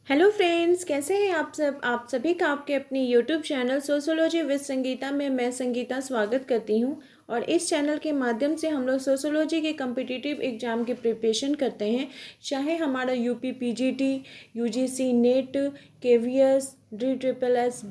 Hello friends, कैसे हैं आप सब। आप सभी का आपके अपनी YouTube channel sociology with Sangeeta में मैं संगीता स्वागत करती हूं। और इस चैनल के माध्यम से हम लोग सोशोलॉजी के कम्पिटिटिव एग्ज़ाम की प्रिपरेशन करते हैं। चाहे हमारा UP PGT, UGC net, KVS, DSSS,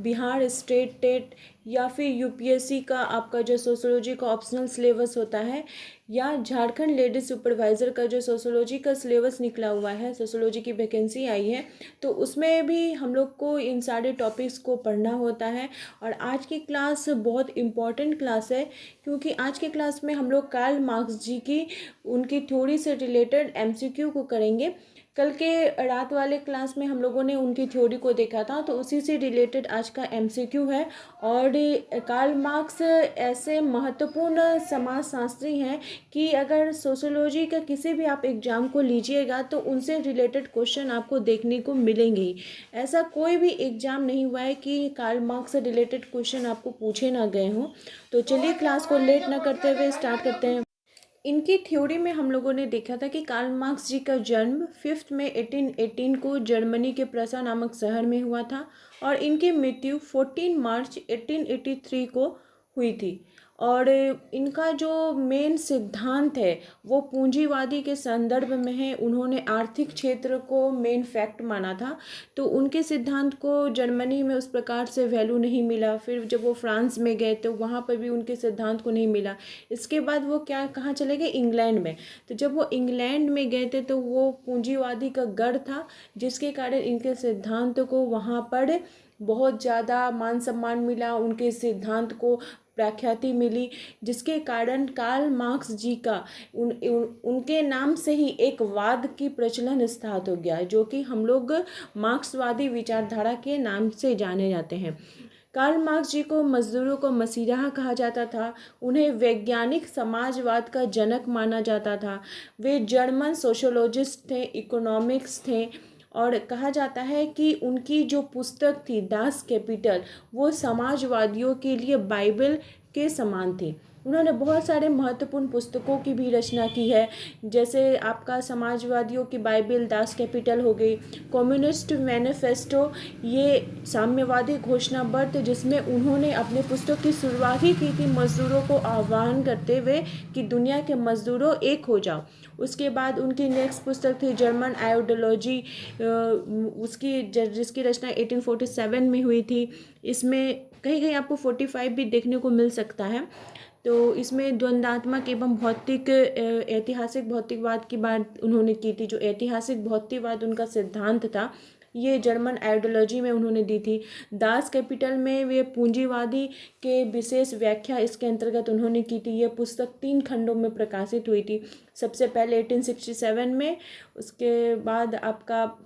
Bihar state TET या फिर यूपीएससी का आपका जो सोशोलॉजी का ऑप्शनल सिलेबस होता है, या झारखंड लेडीज सुपरवाइज़र का जो सोशोलॉजी का सिलेबस निकला हुआ है, सोशोलॉजी की वैकेंसी आई है, तो उसमें भी हम लोग को इन सारे टॉपिक्स को पढ़ना होता है। और आज की क्लास बहुत इम्पॉर्टेंट क्लास है, क्योंकि आज की क्लास में हम लोग कार्ल मार्क्स जी की उनकी थ्योरी से रिलेटेड एमसीक्यू को करेंगे। कल के रात वाले क्लास में हम लोगों ने उनकी थ्योरी को देखा था, तो उसी से रिलेटेड आज का एमसीक्यू है। और कार्ल मार्क्स ऐसे महत्वपूर्ण समाजशास्त्री हैं कि अगर सोशोलॉजी का किसी भी आप एग्ज़ाम को लीजिएगा तो उनसे रिलेटेड क्वेश्चन आपको देखने को मिलेंगे ही। ऐसा कोई भी एग्ज़ाम नहीं हुआ है कि कार्ल मार्क्स से रिलेटेड क्वेश्चन आपको पूछे ना गए हों। तो चलिए क्लास को लेट ना करते हुए स्टार्ट करते हैं। इनकी थ्योरी में हम लोगों ने देखा था कि कार्ल मार्क्स जी का जन्म 5 मई 1818 को जर्मनी के प्रसा नामक शहर में हुआ था, और इनकी मृत्यु 14 मार्च 1883 को हुई थी। और इनका जो मेन सिद्धांत है वो पूंजीवादी के संदर्भ में है। उन्होंने आर्थिक क्षेत्र को मेन फैक्ट माना था, तो उनके सिद्धांत को जर्मनी में उस प्रकार से वैल्यू नहीं मिला। फिर जब वो फ्रांस में गए तो वहाँ पर भी उनके सिद्धांत को नहीं मिला। इसके बाद वो कहाँ चले गए, इंग्लैंड में। तो जब वो इंग्लैंड में गए थे तो वो पूंजीवादी का गढ़ था, जिसके कारण इनके सिद्धांत को वहाँ पर बहुत ज़्यादा मान सम्मान मिला, उनके सिद्धांत को प्रख्याति मिली, जिसके कारण कार्ल मार्क्स जी का उनके नाम से ही एक वाद की प्रचलन स्थापित हो गया, जो कि हम लोग मार्क्सवादी विचारधारा के नाम से जाने जाते हैं। कार्ल मार्क्स जी को मजदूरों को मसीहा कहा जाता था। उन्हें वैज्ञानिक समाजवाद का जनक माना जाता था। वे जर्मन सोशोलॉजिस्ट थे, इकोनॉमिक्स थे। और कहा जाता है कि उनकी जो पुस्तक थी दास कैपिटल, वो समाजवादियों के लिए बाइबल के समान थी। उन्होंने बहुत सारे महत्वपूर्ण पुस्तकों की भी रचना की है, जैसे आपका समाजवादियों की बाइबल दास कैपिटल हो गई, कम्युनिस्ट मैनिफेस्टो, ये साम्यवादी घोषणा पत्र, जिसमें उन्होंने अपने पुस्तक की शुरुआत ही की थी मजदूरों को आह्वान करते हुए कि दुनिया के मजदूरों एक हो जाओ। उसके बाद उनकी नेक्स्ट पुस्तक थी जर्मन आइडियोलॉजी, उसकी जिसकी रचना 1847 में हुई थी। इसमें कहीं कहीं आपको 45 भी देखने को मिल सकता है। तो इसमें द्वंद्वात्मक एवं भौतिक ऐतिहासिक भौतिकवाद की बात उन्होंने की थी। जो ऐतिहासिक भौतिकवाद उनका सिद्धांत था, ये जर्मन आइडियोलॉजी में उन्होंने दी थी। दास कैपिटल में वे पूंजीवादी के विशेष व्याख्या इसके अंतर्गत उन्होंने की थी। यह पुस्तक 3 खंडों में प्रकाशित हुई थी। सबसे पहले 1867 में, उसके बाद आपका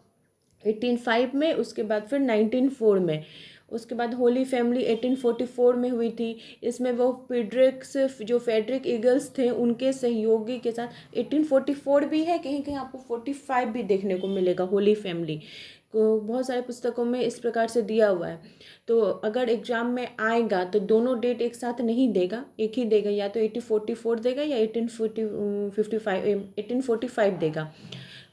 1805 में, उसके बाद फिर 1904 में। उसके बाद होली फैमिली 1844 में हुई थी। इसमें वो फेडरिक ईगल्स थे उनके सहयोगी के साथ 1844 भी है, कहीं कहीं आपको 45 भी देखने को मिलेगा। होली फैमिली को बहुत सारे पुस्तकों में इस प्रकार से दिया हुआ है। तो अगर एग्जाम में आएगा तो दोनों डेट एक साथ नहीं देगा, एक ही देगा, या तो 1844 देगा या 1845 देगा।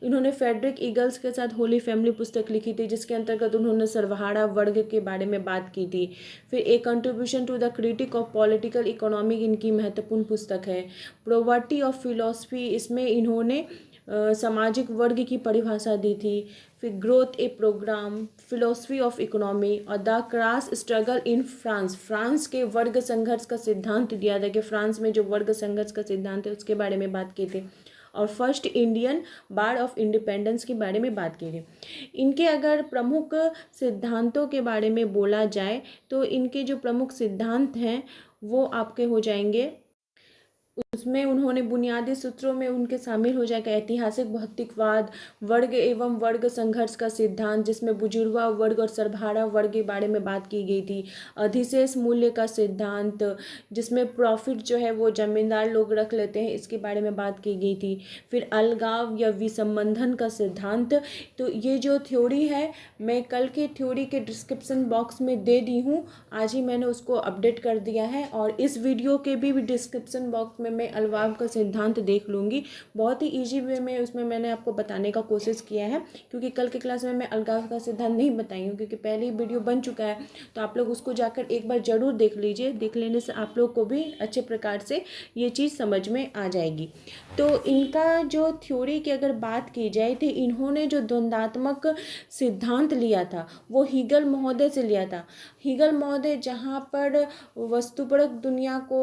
इन्होंने फेडरिक ईगल्स के साथ होली फैमिली पुस्तक लिखी थी, जिसके अंतर्गत उन्होंने सर्वहारा वर्ग के बारे में बात की थी। फिर A contribution to the critique of political economy इनकी महत्वपूर्ण पुस्तक है। प्रोवर्टी ऑफ फिलॉसफी, इसमें इन्होंने सामाजिक वर्ग की परिभाषा दी थी। फिर Gotha programme, philosophy of economy, और the class struggle in France, France के वर्ग संघर्ष का सिद्धांत दिया था कि फ्रांस में जो वर्ग संघर्ष का सिद्धांत है उसके बारे में बात की थी। और first Indian bar of independence के बारे में बात की थी। इनके अगर प्रमुख सिद्धांतों के बारे में बोला जाए तो इनके जो प्रमुख सिद्धांत हैं वो आपके हो जाएंगे। उसमें उन्होंने बुनियादी सूत्रों में उनके शामिल हो जाएगा ऐतिहासिक भौतिकवाद, वर्ग एवं वर्ग संघर्ष का सिद्धांत, जिसमें बुजुर्गा वर्ग और सर्वहारा वर्ग के बारे में बात की गई थी। अधिशेष मूल्य का सिद्धांत, जिसमें प्रॉफिट जो है वो जमींदार लोग रख लेते हैं, इसके बारे में बात की गई थी। फिर अलगाव या विसंबंधन का सिद्धांत। तो ये जो थ्योरी है मैं कल के थ्योरी के डिस्क्रिप्शन बॉक्स में दे दी हूँ, आज ही मैंने उसको अपडेट कर दिया है। और इस वीडियो के भी डिस्क्रिप्शन बॉक्स में मैं मैं अलगाव का सिद्धांत देख लूँगी। बहुत ही ईजी वे में उसमें मैंने आपको बताने का कोशिश किया है, क्योंकि कल के क्लास में मैं अलगाव का सिद्धांत नहीं बताई हूँ, क्योंकि पहले ही वीडियो बन चुका है। तो आप लोग उसको जाकर एक बार ज़रूर देख लीजिए। देख लेने से आप लोग को भी अच्छे प्रकार से ये चीज़ समझ में आ जाएगी। तो इनका जो थ्योरी की अगर बात की जाए तो इन्होंने जो द्वंद्वात्मक सिद्धांत लिया था वो हीगल महोदय से लिया था। हीगल महोदय जहाँ पर वस्तुपरक दुनिया को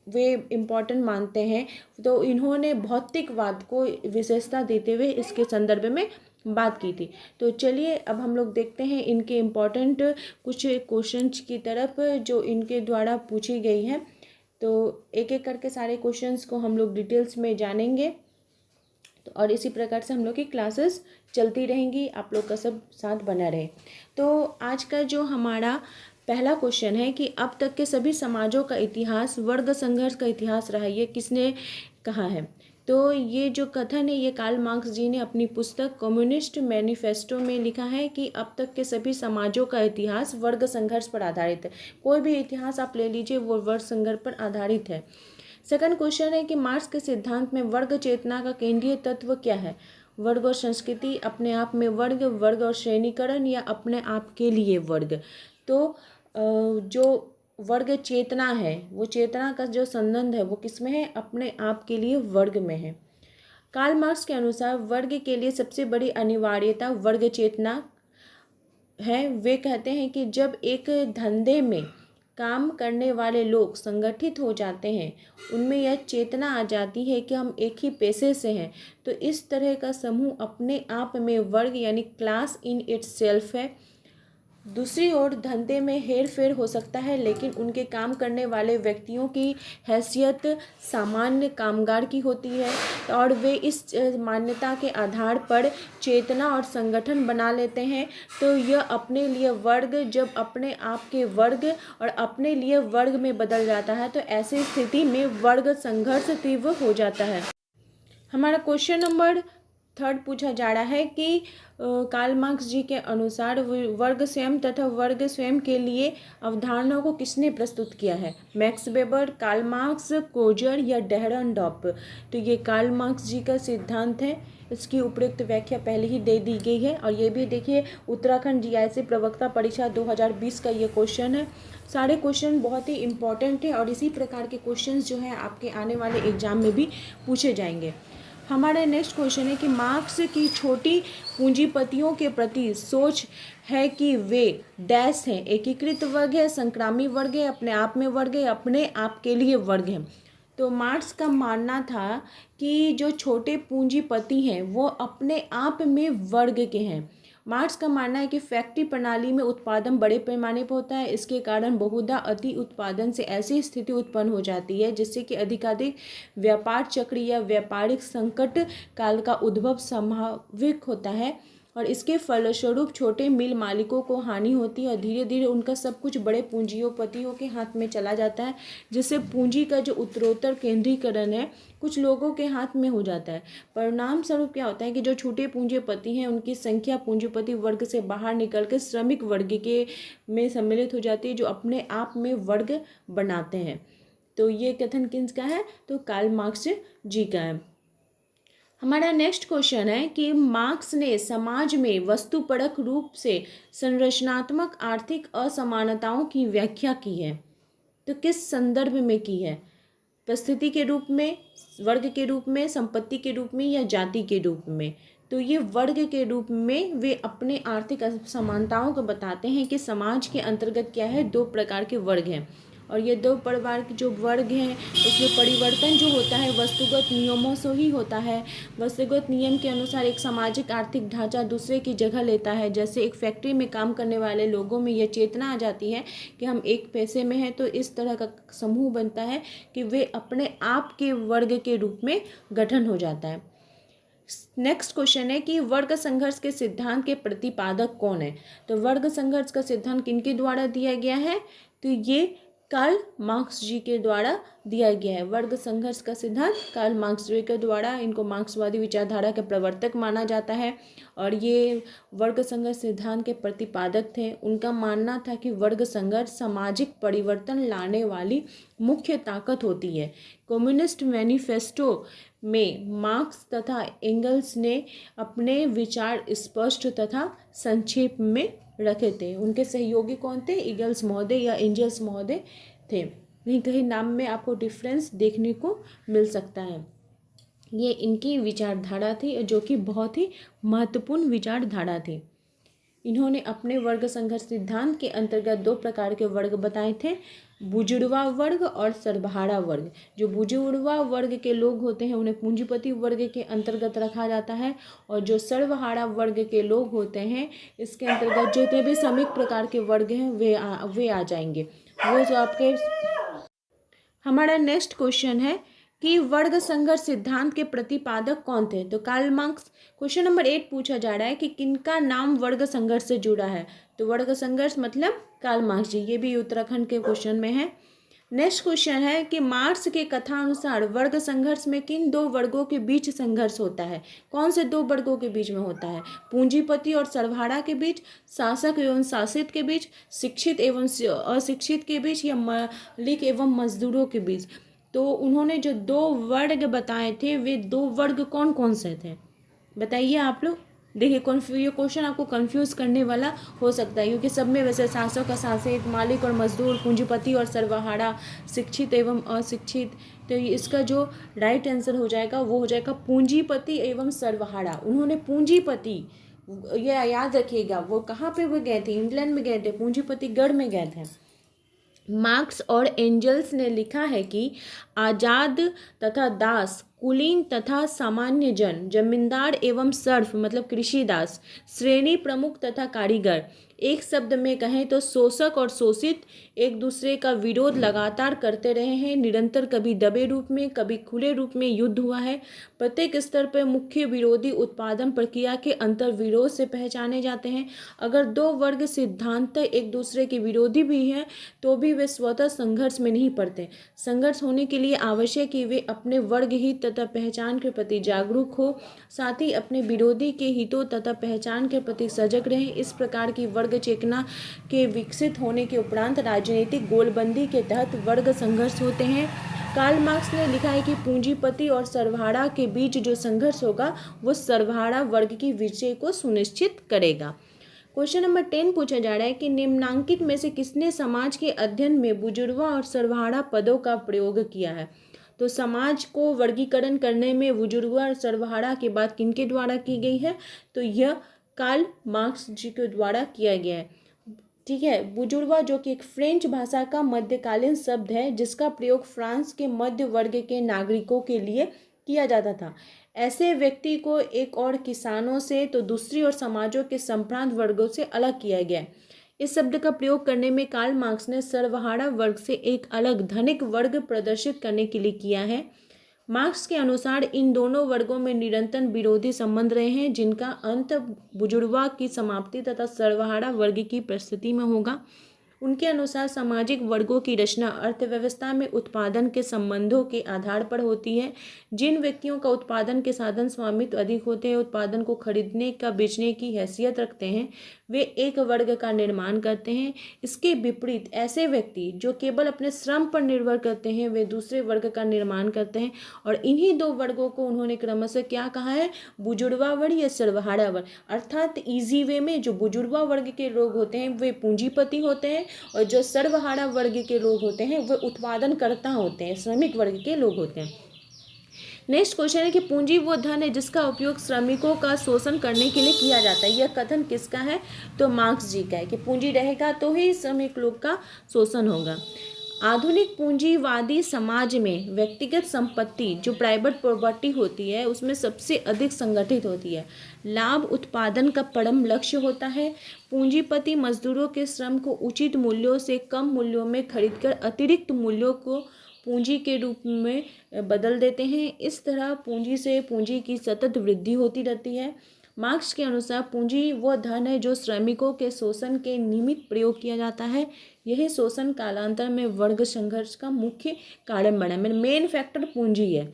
वे इम्पोर्टेंट मानते हैं, तो इन्होंने भौतिकवाद को विशेषता देते हुए इसके संदर्भ में बात की थी। तो चलिए अब हम लोग देखते हैं इनके इम्पोर्टेंट कुछ क्वेश्चंस की तरफ जो इनके द्वारा पूछी गई है। तो एक एक करके सारे क्वेश्चंस को हम लोग डिटेल्स में जानेंगे। तो और इसी प्रकार से हम लोग की क्लासेस चलती रहेंगी, आप लोग का सब साथ बना रहे। तो आज का जो हमारा पहला क्वेश्चन है कि अब तक के सभी समाजों का इतिहास वर्ग संघर्ष का इतिहास रहा है, ये किसने कहा है? तो ये जो कथन है ये कार्ल मार्क्स जी ने अपनी पुस्तक कम्युनिस्ट मैनिफेस्टो में लिखा है कि अब तक के सभी समाजों का इतिहास वर्ग संघर्ष पर आधारित है। कोई भी इतिहास आप ले लीजिए वो वर्ग संघर्ष पर आधारित है। सेकंड क्वेश्चन है कि मार्क्स के सिद्धांत में वर्ग चेतना का केंद्रीय तत्व क्या है? वर्ग और संस्कृति, अपने आप में वर्ग, वर्ग और श्रेणीकरण, या अपने आप के लिए वर्ग। तो जो वर्ग चेतना है वो चेतना का जो संबंध है वो किसमें है? अपने आप के लिए वर्ग में है। कार्ल मार्क्स के अनुसार वर्ग के लिए सबसे बड़ी अनिवार्यता वर्ग चेतना है। वे कहते हैं कि जब एक धंधे में काम करने वाले लोग संगठित हो जाते हैं, उनमें यह चेतना आ जाती है कि हम एक ही पेशे से हैं, तो इस तरह का समूह अपने आप में वर्ग यानी क्लास इन इट्स सेल्फ है। दूसरी ओर धंधे में हेर फेर हो सकता है, लेकिन उनके काम करने वाले व्यक्तियों की हैसियत सामान्य कामगार की होती है और वे इस मान्यता के आधार पर चेतना और संगठन बना लेते हैं। तो यह अपने लिए वर्ग जब अपने आप के वर्ग और अपने लिए वर्ग में बदल जाता है, तो ऐसी स्थिति में वर्ग संघर्ष तीव्र हो जाता है। हमारा क्वेश्चन नंबर थर्ड पूछा जा रहा है कि कार्ल मार्क्स जी के अनुसार वर्ग स्वयं तथा वर्ग स्वयं के लिए अवधारणाओं को किसने प्रस्तुत किया है? Max weber, Karl Marx, Coser या डेहरनडॉप? तो ये कार्ल मार्क्स जी का सिद्धांत है। इसकी उपयुक्त व्याख्या पहले ही दे दी गई है। और ये भी देखिए उत्तराखंड जीआईसी प्रवक्ता परीक्षा 2020 का ये क्वेश्चन है। सारे क्वेश्चन बहुत ही इंपॉर्टेंट है और इसी प्रकार के क्वेश्चन जो है आपके आने वाले एग्जाम में भी पूछे जाएंगे। हमारा नेक्स्ट क्वेश्चन है कि मार्क्स की छोटी पूंजीपतियों के प्रति सोच है कि वे डैश हैं, एकीकृत वर्ग है, संक्रामी वर्ग है, अपने आप में वर्ग है, अपने आप के लिए वर्ग है। तो मार्क्स का मानना था कि जो छोटे पूंजीपति हैं वो अपने आप में वर्ग के हैं। मार्क्स का मानना है कि फैक्ट्री प्रणाली में उत्पादन बड़े पैमाने पर होता है। इसके कारण बहुधा अति उत्पादन से ऐसी स्थिति उत्पन्न हो जाती है जिससे कि अधिकाधिक व्यापार चक्र या व्यापारिक संकट काल का उद्भव संभावित होता है और इसके फलस्वरूप छोटे मिल मालिकों को हानि होती है और धीरे धीरे उनका सब कुछ बड़े पूंजीपतियों के हाथ में चला जाता है, जिससे पूंजी का जो उत्तरोत्तर केंद्रीकरण है कुछ लोगों के हाथ में हो जाता है। परिणाम स्वरूप क्या होता है कि जो छोटे पूंजीपति हैं उनकी संख्या पूंजीपति वर्ग से बाहर निकल के श्रमिक वर्ग के में सम्मिलित हो जाती है, जो अपने आप में वर्ग बनाते हैं। तो ये कथन किसका है? तो कार्ल मार्क्स जी का है। हमारा नेक्स्ट क्वेश्चन है कि मार्क्स ने समाज में वस्तुपरक रूप से संरचनात्मक आर्थिक असमानताओं की व्याख्या की है। तो किस संदर्भ में की है? परिस्थिति के रूप में, वर्ग के रूप में, संपत्ति के रूप में या जाति के रूप में? तो ये वर्ग के रूप में वे अपने आर्थिक असमानताओं को बताते हैं कि समाज के अंतर्गत क्या है, दो प्रकार के वर्ग हैं और ये दो प्रकार के जो वर्ग हैं उसमें परिवर्तन जो होता है वस्तुगत नियमों से ही होता है। वस्तुगत नियम के अनुसार एक सामाजिक आर्थिक ढांचा दूसरे की जगह लेता है। जैसे एक फैक्ट्री में काम करने वाले लोगों में यह चेतना आ जाती है कि हम एक पैसे में हैं, तो इस तरह का समूह बनता है कि वे अपने आप के वर्ग के रूप में गठन हो जाता है। नेक्स्ट क्वेश्चन है कि वर्ग संघर्ष के सिद्धांत के प्रतिपादक कौन है? तो वर्ग संघर्ष का सिद्धांत किनके द्वारा दिया गया है? तो ये कार्ल मार्क्स जी के द्वारा दिया गया है। वर्ग संघर्ष का सिद्धांत कार्ल मार्क्स जी के द्वारा, इनको मार्क्सवादी विचारधारा के प्रवर्तक माना जाता है और ये वर्ग संघर्ष सिद्धांत के प्रतिपादक थे। उनका मानना था कि वर्ग संघर्ष सामाजिक परिवर्तन लाने वाली मुख्य ताकत होती है। कम्युनिस्ट मैनिफेस्टो में मार्क्स तथा एंगल्स ने अपने विचार स्पष्ट तथा संक्षेप में रखे थे। उनके सहयोगी कौन थे? ईगल्स महोदय या एंजल्स महोदय थे। कहीं कहीं नाम में आपको डिफरेंस देखने को मिल सकता है। ये इनकी विचारधारा थी जो कि बहुत ही महत्वपूर्ण विचारधारा थी। इन्होंने अपने वर्ग संघर्ष सिद्धांत के अंतर्गत 2 प्रकार के वर्ग बताए थे, बुजुर्वा वर्ग और सर्वहारा वर्ग। जो बुजुर्वा वर्ग के लोग होते हैं उन्हें पूंजीपति वर्ग के अंतर्गत रखा जाता है और जो सर्वहारा वर्ग के लोग होते हैं इसके अंतर्गत जितने भी श्रमिक प्रकार के वर्ग हैं वे आ जाएंगे। वो जो आपके हमारा नेक्स्ट क्वेश्चन है कि वर्ग संघर्ष सिद्धांत के प्रतिपादक कौन थे? तो कार्ल मार्क्स। क्वेश्चन नंबर 8 पूछा जा रहा है कि किनका नाम वर्ग संघर्ष से जुड़ा है? तो वर्ग संघर्ष मतलब कार्ल मार्क्स जी। ये भी उत्तराखंड के क्वेश्चन में है। नेक्स्ट क्वेश्चन है कि मार्क्स के कथा अनुसार वर्ग संघर्ष में किन 2 वर्गों के बीच संघर्ष होता है? कौन से 2 वर्गों के बीच में होता है? पूंजीपति और सर्वहारा के बीच, शासक एवं शासित के बीच, शिक्षित एवं अशिक्षित के बीच, या मालिक एवं मजदूरों के बीच? तो उन्होंने जो 2 वर्ग बताए थे वे 2 वर्ग कौन कौन से थे बताइए आप लोग। देखिए ये क्वेश्चन आपको कंफ्यूज करने वाला हो सकता है क्योंकि सब में वैसे शासक और शासित, मालिक और मजदूर, पूंजीपति और सर्वहारा, शिक्षित एवं अशिक्षित। तो इसका जो राइट आंसर हो जाएगा वो हो जाएगा पूंजीपति एवं सर्वहारा। उन्होंने पूंजीपति, ये याद रखिएगा, वो कहाँ पे वो गए थे? इंग्लैंड में गए थे, पूंजीपति गढ़ में गए थे। मार्क्स और एंजल्स ने लिखा है कि आजाद तथा दास, कुलीन तथा सामान्य जन, जमींदार एवं सर्फ मतलब कृषिदास, श्रेणी प्रमुख तथा कारीगर, एक शब्द में कहें तो शोषक और शोषित एक दूसरे का विरोध लगातार करते रहे हैं। निरंतर कभी दबे रूप में कभी खुले रूप में युद्ध हुआ है। प्रत्येक स्तर पर मुख्य विरोधी उत्पादन प्रक्रिया के अंतर विरोध से पहचाने जाते हैं। अगर 2 वर्ग सिद्धांत एक दूसरे के विरोधी भी हैं तो भी वे स्वतः संघर्ष में नहीं पड़ते। संघर्ष होने के लिए आवश्यक है वे अपने वर्ग हित तथा पहचान के प्रति जागरूक हो, साथ ही अपने विरोधी के हितों तथा पहचान के प्रति सजग रहें। इस प्रकार की वर्ग चेतना के विकसित होने के उपरांत राजनीतिक गोलबंदी के तहत वर्ग संघर्ष होते हैं। कार्ल मार्क्स ने लिखा है कि पूंजीपति और सर्वहारा के बीच जो संघर्ष होगा वो सर्वहारा वर्ग की विजय को सुनिश्चित करेगा। क्वेश्चन नंबर 10 पूछा जा रहा है कि निम्नांकित में से किसने समाज के अध्ययन में बुजुर्वा और सर्वहारा पदों का प्रयोग किया है? तो समाज को वर्गीकरण करने में बुजुर्वा और सर्वहारा की बात किनके द्वारा की गई है? तो यह कार्ल मार्क्स जी के द्वारा किया गया है। ठीक है। बुजुर्वा जो कि एक फ्रेंच भाषा का मध्यकालीन शब्द है जिसका प्रयोग फ्रांस के मध्य वर्ग के नागरिकों के लिए किया जाता था। ऐसे व्यक्ति को एक और किसानों से तो दूसरी ओर समाजों के संभ्रांत वर्गों से अलग किया गया। इस शब्द का प्रयोग करने में कार्ल मार्क्स ने सर्वहारा वर्ग से एक अलग धनिक वर्ग प्रदर्शित करने के लिए किया है। मार्क्स के अनुसार इन दोनों वर्गों में निरंतर विरोधी संबंध रहे हैं जिनका अंत बुजुर्वा की समाप्ति तथा सर्वहारा वर्ग की प्रस्तुति में होगा। उनके अनुसार सामाजिक वर्गों की रचना अर्थव्यवस्था में उत्पादन के संबंधों के आधार पर होती है। जिन व्यक्तियों का उत्पादन के साधन स्वामित्व अधिक होते हैं, उत्पादन को खरीदने का बेचने की हैसियत रखते हैं, वे एक वर्ग का निर्माण करते हैं। इसके विपरीत ऐसे व्यक्ति जो केवल अपने श्रम पर निर्भर करते हैं वे दूसरे वर्ग का निर्माण करते हैं। और इन्हीं 2 वर्गों को उन्होंने क्रमशः क्या कहा है? बुजुर्वा वर्ग या सर्वहारा वर्ग। अर्थात इजी वे में जो बुजुर्वा वर्ग के लोग होते हैं वे पूंजीपति होते हैं और जो सर्वहारा वर्ग के लोग होते हैं वे उत्पादनकर्ता होते हैं, श्रमिक वर्ग के लोग होते हैं। नेक्स्ट क्वेश्चन है कि पूंजी वो धन है जिसका उपयोग श्रमिकों का शोषण करने के लिए किया जाता है। यह कथन किसका है? तो मार्क्स जी का है कि पूंजी रहेगा तो ही श्रमिक लोग का शोषण होगा। आधुनिक पूंजीवादी समाज में व्यक्तिगत संपत्ति जो प्राइवेट प्रॉपर्टी होती है उसमें सबसे अधिक संगठित होती है। लाभ उत्पादन का परम लक्ष्य होता है। पूंजीपति मजदूरों के श्रम को उचित मूल्यों से कम मूल्यों में खरीदकर अतिरिक्त मूल्यों को पूंजी के रूप में बदल देते हैं। इस तरह पूंजी से पूंजी की सतत वृद्धि होती रहती है। मार्क्स के अनुसार पूंजी वह धन है जो श्रमिकों के शोषण के निमित्त प्रयोग किया जाता है। यही शोषण कालांतर में वर्ग संघर्ष का मुख्य कारण बना, मेन फैक्टर पूंजी है।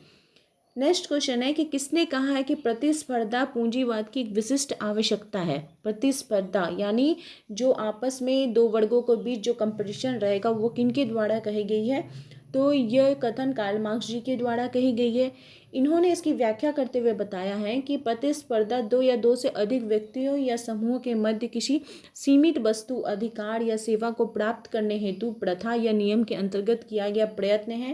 नेक्स्ट क्वेश्चन है कि किसने कहा है कि प्रतिस्पर्धा पूंजीवाद की एक विशिष्ट आवश्यकता है। प्रतिस्पर्धा यानी जो आपस में दो वर्गों के बीच जो कंपटीशन रहेगा वो किनके द्वारा कही गई है, तो यह कथन कार्ल मार्क्स जी के द्वारा कही गई है। इन्होंने इसकी व्याख्या करते हुए बताया है कि प्रतिस्पर्धा दो या दो से अधिक व्यक्तियों या समूहों के मध्य किसी सीमित वस्तु, अधिकार या सेवा को प्राप्त करने हेतु प्रथा या नियम के अंतर्गत किया गया प्रयत्न है।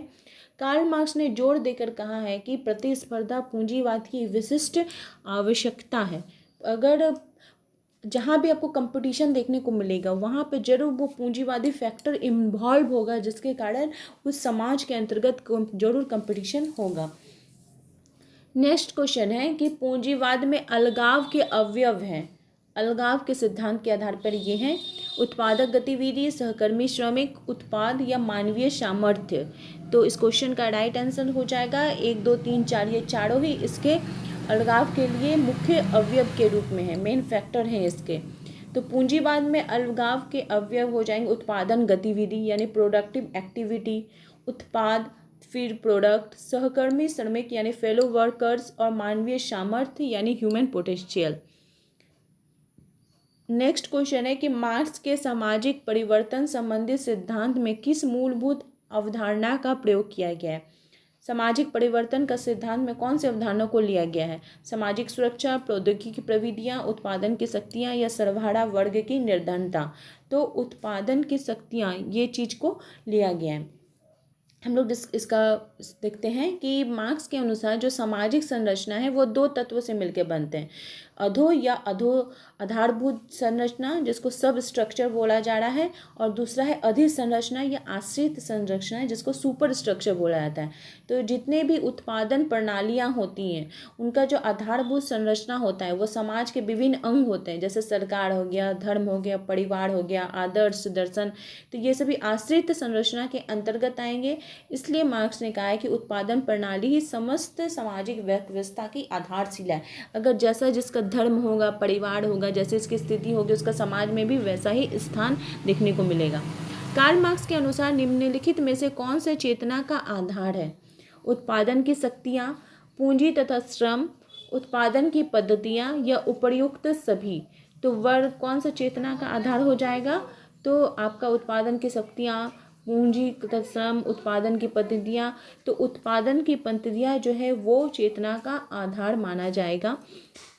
कार्ल मार्क्स ने जोर देकर कहा है कि प्रतिस्पर्धा पूंजीवाद की विशिष्ट आवश्यकता है। अगर जहाँ भी आपको कंपटीशन देखने को मिलेगा वहाँ पे जरूर वो पूंजीवादी फैक्टर इन्वॉल्व होगा, जिसके कारण उस समाज के अंतर्गत जरूर कंपटीशन होगा। नेक्स्ट क्वेश्चन है कि पूंजीवाद में अलगाव के अवयव हैं। अलगाव के सिद्धांत के आधार पर ये हैं उत्पादक गतिविधि, सहकर्मी श्रमिक, उत्पाद या मानवीय सामर्थ्य। तो इस क्वेश्चन का राइट आंसर हो जाएगा 1, 2, 3, 4, ये चारों ही इसके अलगाव के लिए मुख्य अवयव के रूप में है, मेन फैक्टर हैं इसके। तो पूंजीवाद में अलगाव के अवयव हो जाएंगे उत्पादन गतिविधि यानी प्रोडक्टिव एक्टिविटी, उत्पाद, फिर प्रोडक्ट, सहकर्मी श्रमिक यानी फेलो वर्कर्स, और मानवीय सामर्थ्य यानी ह्यूमन पोटेंशियल। नेक्स्ट क्वेश्चन है कि मार्क्स के सामाजिक परिवर्तन संबंधी सिद्धांत में किस मूलभूत अवधारणा का प्रयोग किया गया है। सामाजिक परिवर्तन का सिद्धांत में कौन सी अवधारणा को लिया गया है। सामाजिक सुरक्षा, प्रौद्योगिकी प्रविधियां, उत्पादन की शक्तियां या सर्वहारा वर्ग की निर्धनता। तो उत्पादन की शक्तियां ये चीज़ को लिया गया है। हम लोग इसका देखते हैं कि मार्क्स के अनुसार जो सामाजिक संरचना है वो दो तत्वों से मिलकर बनते हैं। अधो या आधारभूत संरचना जिसको सब स्ट्रक्चर बोला जा रहा है, और दूसरा है अधि संरचना या आश्रित संरचना जिसको सुपर स्ट्रक्चर बोला जाता है। तो जितने भी उत्पादन प्रणालियाँ होती हैं उनका जो आधारभूत संरचना होता है वो समाज के विभिन्न अंग होते हैं, जैसे सरकार हो गया, धर्म हो गया, परिवार हो गया, आदर्श, दर्शन। तो ये सभी आश्रित संरचना के अंतर्गत आएंगे। इसलिए मार्क्स ने कहा है कि उत्पादन प्रणाली ही समस्त सामाजिक व्यवस्था की आधारशिला है। अगर जैसा जिसका धर्म होगा, परिवार होगा, जैसे इसकी स्थिति होगी, उसका समाज में भी वैसा ही स्थान देखने को मिलेगा। कार्ल मार्क्स के अनुसार निम्नलिखित में से कौन सा चेतना का आधार है। उत्पादन की शक्तियाँ, पूंजी तथा श्रम, उत्पादन की पद्धतियाँ या उपर्युक्त सभी। तो वर्ग कौन सा चेतना का आधार हो जाएगा, तो आपका उत्पादन की शक्तियाँ, पूंजी तथा श्रम, उत्पादन की पद्धतियाँ। तो उत्पादन की पद्धतियाँ जो है वो चेतना का आधार माना जाएगा।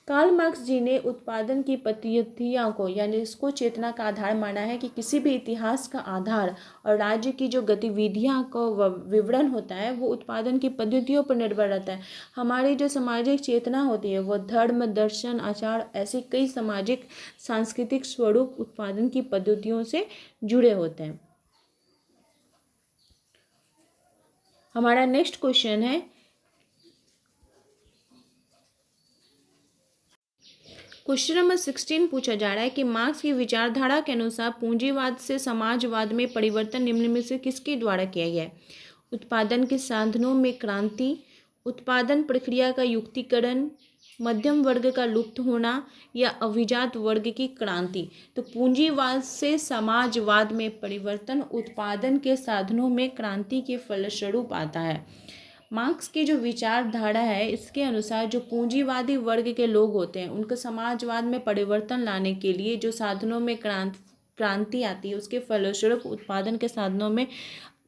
कार्ल मार्क्स जी ने उत्पादन की पद्धतियों को यानी इसको चेतना का आधार माना है कि किसी भी इतिहास का आधार और राज्य की जो गतिविधियां का विवरण होता है वो उत्पादन की पद्धतियों पर निर्भर रहता है। हमारी जो सामाजिक चेतना होती है वो धर्म, दर्शन, आचार, ऐसे कई सामाजिक सांस्कृतिक स्वरूप उत्पादन की पद्धतियों से जुड़े होते हैं। हमारा नेक्स्ट क्वेश्चन है क्वेश्चन नंबर 16 पूछा जा रहा है कि मार्क्स की विचारधारा के अनुसार पूंजीवाद से समाजवाद में परिवर्तन निम्न में से किसके द्वारा किया गया है। उत्पादन के साधनों में क्रांति, उत्पादन प्रक्रिया का युक्तिकरण, मध्यम वर्ग का लुप्त होना या अभिजात वर्ग की क्रांति। तो पूंजीवाद से समाजवाद में परिवर्तन उत्पादन के साधनों में क्रांति के फलस्वरूप आता है। मार्क्स की जो विचारधारा है इसके अनुसार जो पूंजीवादी वर्ग के लोग होते हैं उनको समाजवाद में परिवर्तन लाने के लिए जो साधनों में क्रांति आती है उसके फलस्वरूप उत्पादन के साधनों में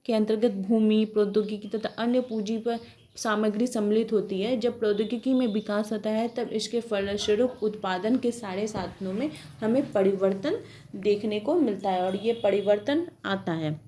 के अंतर्गत भूमि, प्रौद्योगिकी तथा अन्य पूंजी पर सामग्री सम्मिलित होती है। जब प्रौद्योगिकी में विकास होता है तब इसके फलस्वरूप उत्पादन के सारे साधनों में हमें परिवर्तन देखने को मिलता है और ये परिवर्तन आता है।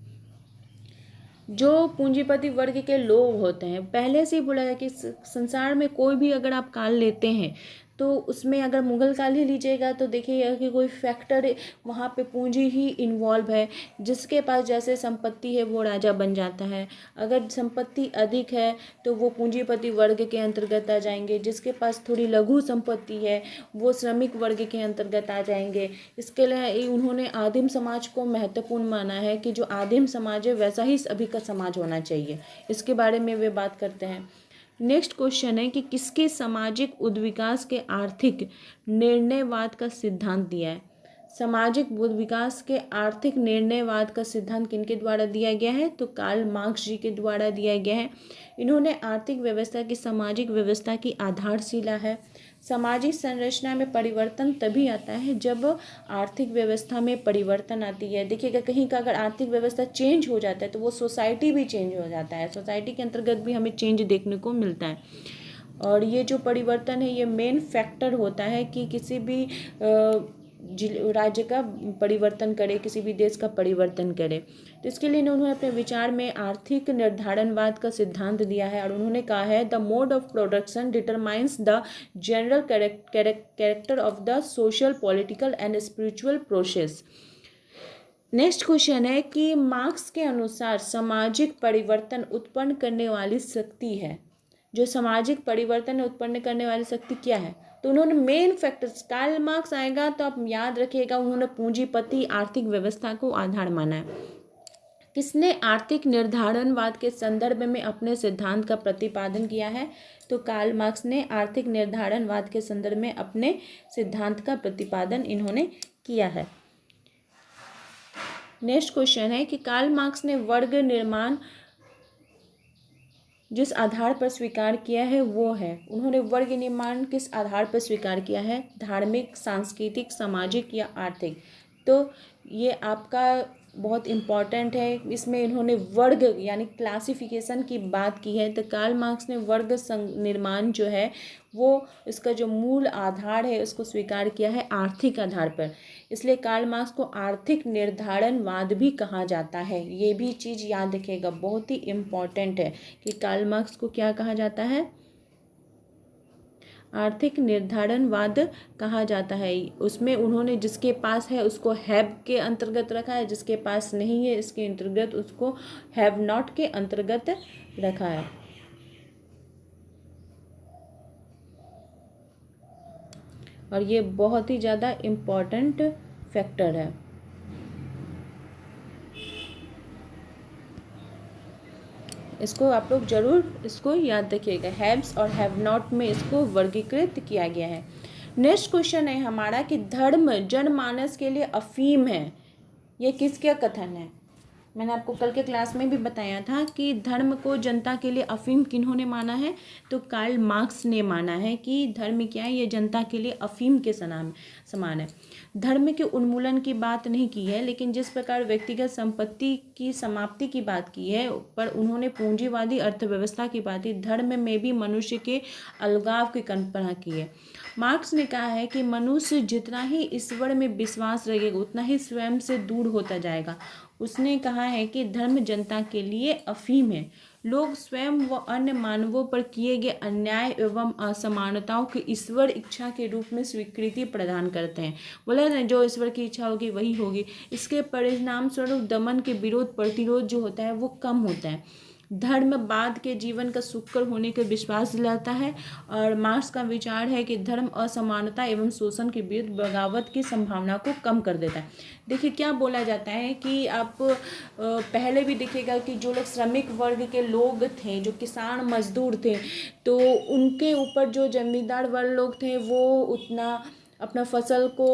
जो पूंजीपति वर्ग के लोग होते हैं, पहले से ही बोला है कि संसार में कोई भी अगर आप काल लेते हैं तो उसमें अगर मुगल काल ही लीजिएगा तो देखिएगा कि कोई फैक्टर वहाँ पे पूंजी ही इन्वॉल्व है। जिसके पास जैसे संपत्ति है वो राजा बन जाता है। अगर संपत्ति अधिक है तो वो पूंजीपति वर्ग के अंतर्गत आ जाएंगे। जिसके पास थोड़ी लघु संपत्ति है वो श्रमिक वर्ग के अंतर्गत आ जाएंगे। इसके लिए उन्होंने आदिम समाज को महत्वपूर्ण माना है कि जो आदिम समाज है वैसा ही अभी का समाज होना चाहिए। इसके बारे में वे बात करते हैं। नेक्स्ट क्वेश्चन है कि किसके सामाजिक उद्विकास के आर्थिक निर्णयवाद का सिद्धांत दिया है। सामाजिक बुद्ध विकास के आर्थिक निर्णयवाद का सिद्धांत किनके द्वारा दिया गया है, तो कार्ल मार्क्स जी के द्वारा दिया गया है। इन्होंने आर्थिक व्यवस्था की सामाजिक व्यवस्था की आधारशिला है। सामाजिक संरचना में परिवर्तन तभी आता है जब आर्थिक व्यवस्था में परिवर्तन आती है। देखिएगा, कहीं का अगर आर्थिक व्यवस्था चेंज हो जाता है तो वो सोसाइटी भी चेंज हो जाता है, सोसाइटी के अंतर्गत भी हमें चेंज देखने को मिलता है। और ये जो परिवर्तन है ये मेन फैक्टर होता है कि किसी भी राज्य का परिवर्तन करे, किसी भी देश का परिवर्तन करे। तो इसके लिए उन्होंने अपने विचार में आर्थिक निर्धारणवाद का सिद्धांत दिया है और उन्होंने कहा है the mode of production determines the general character of the social, political and spiritual process. Next question है कि मार्क्स के अनुसार सामाजिक परिवर्तन उत्पन्न करने वाली शक्ति है, जो सामाजिक परिवर्तन उत्पन्न करने वाली शक्ति क्या है, तो उन्होंने मेन फैक्टर्स, कार्ल मार्क्स आएगा तो आप याद रखिएगा, उन्होंने पूंजीपति आर्थिक व्यवस्था को आधार माना है। किसने आर्थिक निर्धारणवाद के संदर्भ में अपने सिद्धांत का प्रतिपादन किया है, तो कार्ल मार्क्स ने आर्थिक निर्धारणवाद के संदर्भ में अपने सिद्धांत का प्रतिपादन इन्होंने किया है। नेक्स्ट क्वेश्चन है कि कार्ल मार्क्स ने वर्ग निर्माण जिस आधार पर स्वीकार किया है वो है, उन्होंने वर्ग निर्माण किस आधार पर स्वीकार किया है, धार्मिक, सांस्कृतिक, सामाजिक या आर्थिक। तो ये आपका बहुत इम्पॉर्टेंट है, इसमें इन्होंने वर्ग यानी क्लासिफिकेशन की बात की है। तो कार्ल मार्क्स ने वर्ग निर्माण जो है वो इसका जो मूल आधार है उसको स्वीकार किया है आर्थिक आधार पर, इसलिए कार्ल मार्क्स को आर्थिक निर्धारणवाद भी कहा जाता है। ये भी चीज़ याद रखिएगा, बहुत ही इम्पॉर्टेंट है कि कार्ल मार्क्स को क्या कहा जाता है, आर्थिक निर्धारणवाद कहा जाता है। उसमें उन्होंने जिसके पास है उसको हैव के अंतर्गत रखा है, जिसके पास नहीं है इसके अंतर्गत उसको हैव नॉट के अंतर्गत रखा है। और ये बहुत ही ज़्यादा इम्पॉर्टेंट फैक्टर है। इसको आप लोग जरूर इसको याद रखिएगा, हैव्स और हैव नॉट में इसको वर्गीकृत किया गया है। नेक्स्ट क्वेश्चन है हमारा कि धर्म जनमानस के लिए अफीम है, ये किसका कथन है। मैंने आपको कल के क्लास में भी बताया था कि धर्म को जनता के लिए अफीम किन्होंने माना है, तो कार्ल मार्क्स ने माना है कि धर्म क्या है, ये जनता के लिए अफीम के समान है। धर्म के उन्मूलन की बात नहीं की है, लेकिन जिस प्रकार व्यक्तिगत संपत्ति की समाप्ति की बात की है, पर उन्होंने पूंजीवादी अर्थव्यवस्था की बात की, धर्म में भी मनुष्य के अलगाव की कल्पना की है। मार्क्स ने कहा है कि मनुष्य जितना ही ईश्वर में विश्वास रखेगा उतना ही स्वयं से दूर होता जाएगा। उसने कहा है कि धर्म जनता के लिए अफीम है। लोग स्वयं व अन्य मानवों पर किए गए अन्याय एवं असमानताओं की ईश्वर इच्छा के रूप में स्वीकृति प्रदान करते हैं। बोला ना, जो ईश्वर की इच्छा होगी वही होगी। इसके परिणाम स्वरूप दमन के विरोध प्रतिरोध जो होता है वो कम होता है। धर्म बाद के जीवन का सुखकर होने के विश्वास दिलाता है। और मार्क्स का विचार है कि धर्म असमानता एवं शोषण के विरुद्ध बगावत की संभावना को कम कर देता है। देखिए क्या बोला जाता है कि आप पहले भी देखिएगा कि जो लोग श्रमिक वर्ग के लोग थे, जो किसान मजदूर थे, तो उनके ऊपर जो जमींदार वर्ग लोग थे वो उतना अपना फसल को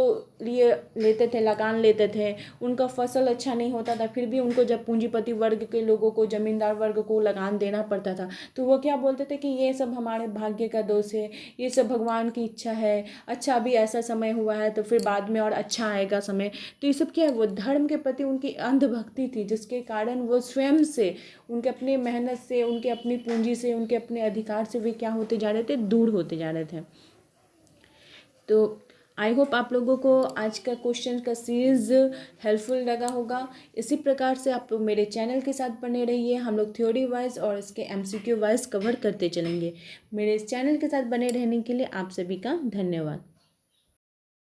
लिए लेते थे, लगान लेते थे। उनका फसल अच्छा नहीं होता था, फिर भी उनको जब पूंजीपति वर्ग के लोगों को, जमींदार वर्ग को लगान देना पड़ता था, तो वो क्या बोलते थे कि ये सब हमारे भाग्य का दोष है, ये सब भगवान की इच्छा है, अच्छा अभी ऐसा समय हुआ है तो फिर बाद में और अच्छा आएगा समय। तो ये सब क्या है, वो धर्म के प्रति उनकी अंधभक्ति थी, जिसके कारण वो स्वयं से, उनके अपनी मेहनत से, उनके अपनी पूंजी से, उनके अपने अधिकार से वे क्या होते जा रहे थे, दूर होते जा रहे थे। तो आई होप आप लोगों को आज का क्वेश्चन का सीरीज़ हेल्पफुल लगा होगा। इसी प्रकार से आप लोग मेरे चैनल के साथ बने रहिए, हम लोग थ्योरी वाइज और इसके एमसीक्यू वाइज कवर करते चलेंगे। मेरे इस चैनल के साथ बने रहने के लिए आप सभी का धन्यवाद।